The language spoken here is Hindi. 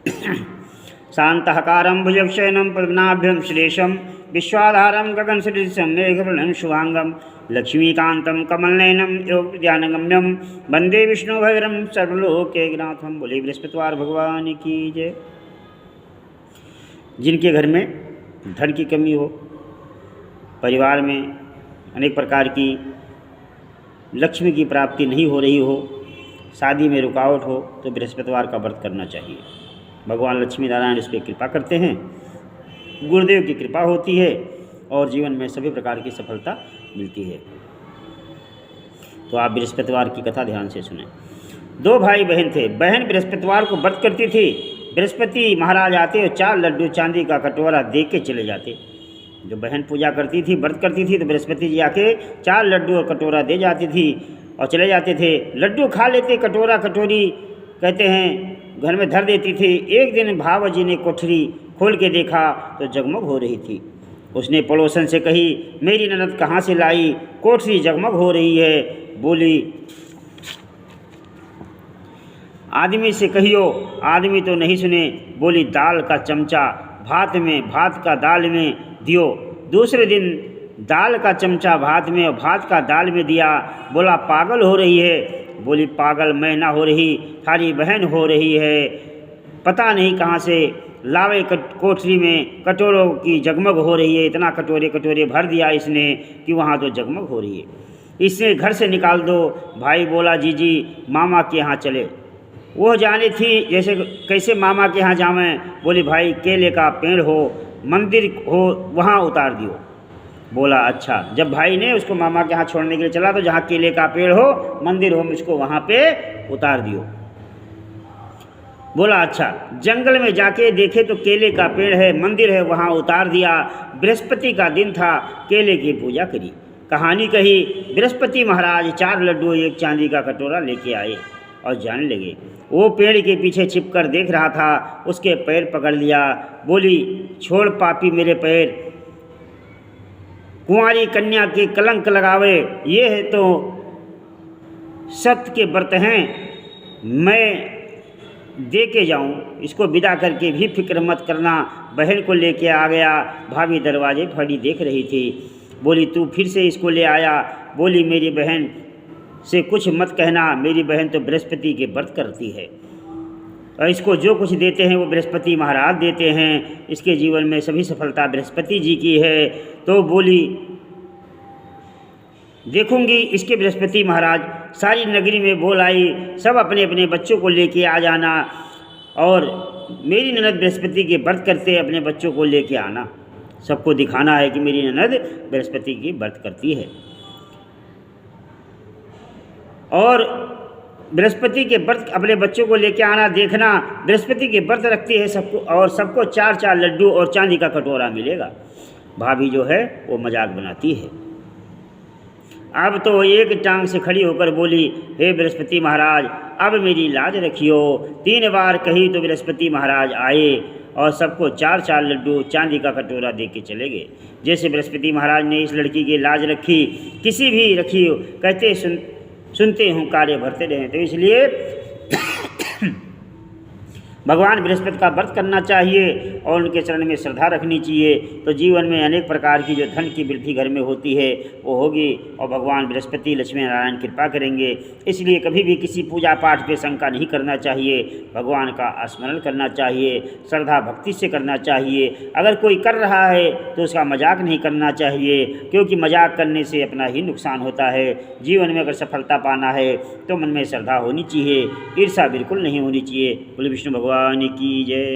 शान्तःकारं भुजगशयनं पद्मनाभ्यं श्लेषं विश्वाधारं गगनसदृशं मेघवर्णं शुभांगं लक्ष्मीकान्तं कमलनयनं योगविद्यानगम्यं वन्दे विष्णुभैरं सर्वलोकैकनाथं। बोले बृहस्पतिवार भगवान की जय। जिनके घर में धन की कमी हो, परिवार में अनेक प्रकार की लक्ष्मी की प्राप्ति नहीं हो रही हो, शादी में रुकावट हो, तो बृहस्पतिवार का व्रत करना चाहिए। भगवान लक्ष्मी नारायण इस पर कृपा करते हैं, गुरुदेव की कृपा होती है और जीवन में सभी प्रकार की सफलता मिलती है। तो आप बृहस्पतिवार की कथा ध्यान से सुनें। दो भाई बहन थे। बहन बृहस्पतिवार को व्रत करती थी। बृहस्पति महाराज आते और 4 लड्डू चांदी का कटोरा दे के चले जाते। जो बहन पूजा करती थी, व्रत करती थी, तो बृहस्पति जी आके 4 लड्डू और कटोरा दे जाती थी और चले जाते थे। लड्डू खा लेते, कटोरा कटोरी कहते हैं घर में धर देती थी। एक दिन भाव जी ने कोठरी खोल के देखा तो जगमग हो रही थी। उसने पड़ोसन से कही, मेरी ननद कहाँ से लाई, कोठरी जगमग हो रही है। बोली, आदमी से कहियो। आदमी तो नहीं सुने। बोली, दाल का चमचा भात का दाल में दियो। दूसरे दिन दाल का चमचा भात में और भात का दाल में दिया। बोला, पागल हो रही है। बोली, पागल मैं ना हो रही, थारी बहन हो रही है। पता नहीं कहाँ से लावे कोठरी में कटोरों की जगमग हो रही है। इतना कटोरे भर दिया इसने कि वहाँ तो जगमग हो रही है। इसे घर से निकाल दो। भाई बोला, जी मामा के यहाँ चले। वो जाने थी जैसे कैसे मामा के यहाँ जावें। बोली, भाई केले का पेड़ हो, मंदिर हो, वहाँ उतार दियो। बोला, अच्छा। जब भाई ने उसको मामा के यहाँ छोड़ने के लिए चला तो जहाँ केले का पेड़ हो, मंदिर हो, मुझको वहाँ पे उतार दियो। बोला, अच्छा। जंगल में जाके देखे तो केले का पेड़ है, मंदिर है, वहाँ उतार दिया। बृहस्पति का दिन था, केले की पूजा करी। कहानी कही। बृहस्पति महाराज 4 लड्डू 1 चांदी का कटोरा लेके आए और जाने लगे। वो पेड़ के पीछे छिपकर देख रहा था। उसके पैर पकड़ लिया। बोली, छोड़ पापी मेरे पैर, कुंवारी कन्या के कलंक लगावे। ये है तो सत्य के व्रत हैं, मैं दे के जाऊँ, इसको विदा करके भी फिक्र मत करना। बहन को लेके आ गया। भाभी दरवाजे खड़ी देख रही थी। बोली, तू फिर से इसको ले आया। बोली, मेरी बहन से कुछ मत कहना, मेरी बहन तो बृहस्पति के व्रत करती है और इसको जो कुछ देते हैं वो बृहस्पति महाराज देते हैं। इसके जीवन में सभी सफलता बृहस्पति जी की है। तो बोली, देखूंगी इसके बृहस्पति महाराज। सारी नगरी में बोल आई, सब अपने अपने बच्चों को लेके आ जाना और मेरी ननद बृहस्पति के व्रत करते अपने बच्चों को लेके आना। सबको दिखाना है कि मेरी ननद बृहस्पति की व्रत करती है। और बृहस्पति के व्रत अपने बच्चों को लेके आना, देखना बृहस्पति के व्रत रखती है सबको, और सबको 4 लड्डू और चांदी का कटोरा मिलेगा। भाभी जो है वो मजाक बनाती है। अब तो एक टांग से खड़ी होकर बोली, हे बृहस्पति महाराज, अब मेरी लाज रखियो। 3 बार कही तो बृहस्पति महाराज आए और सबको 4 लड्डू चांदी का कटोरा दे के चले गए। जैसे बृहस्पति महाराज ने इस लड़की की लाज रखी, किसी भी रखी, कहते सुनते हूँ कार्य भरते रहें। तो इसलिए भगवान बृहस्पति का व्रत करना चाहिए और उनके चरण में श्रद्धा रखनी चाहिए। तो जीवन में अनेक प्रकार की जो धन की वृद्धि घर में होती है वो होगी और भगवान बृहस्पति लक्ष्मी नारायण कृपा करेंगे। इसलिए कभी भी किसी पूजा पाठ पे शंका नहीं करना चाहिए, भगवान का स्मरण करना चाहिए, श्रद्धा भक्ति से करना चाहिए। अगर कोई कर रहा है तो उसका मजाक नहीं करना चाहिए, क्योंकि मजाक करने से अपना ही नुकसान होता है। जीवन में अगर सफलता पाना है तो मन में श्रद्धा होनी चाहिए, ईर्ष्या बिल्कुल नहीं होनी चाहिए। बोले विष्णु भगवान की जय।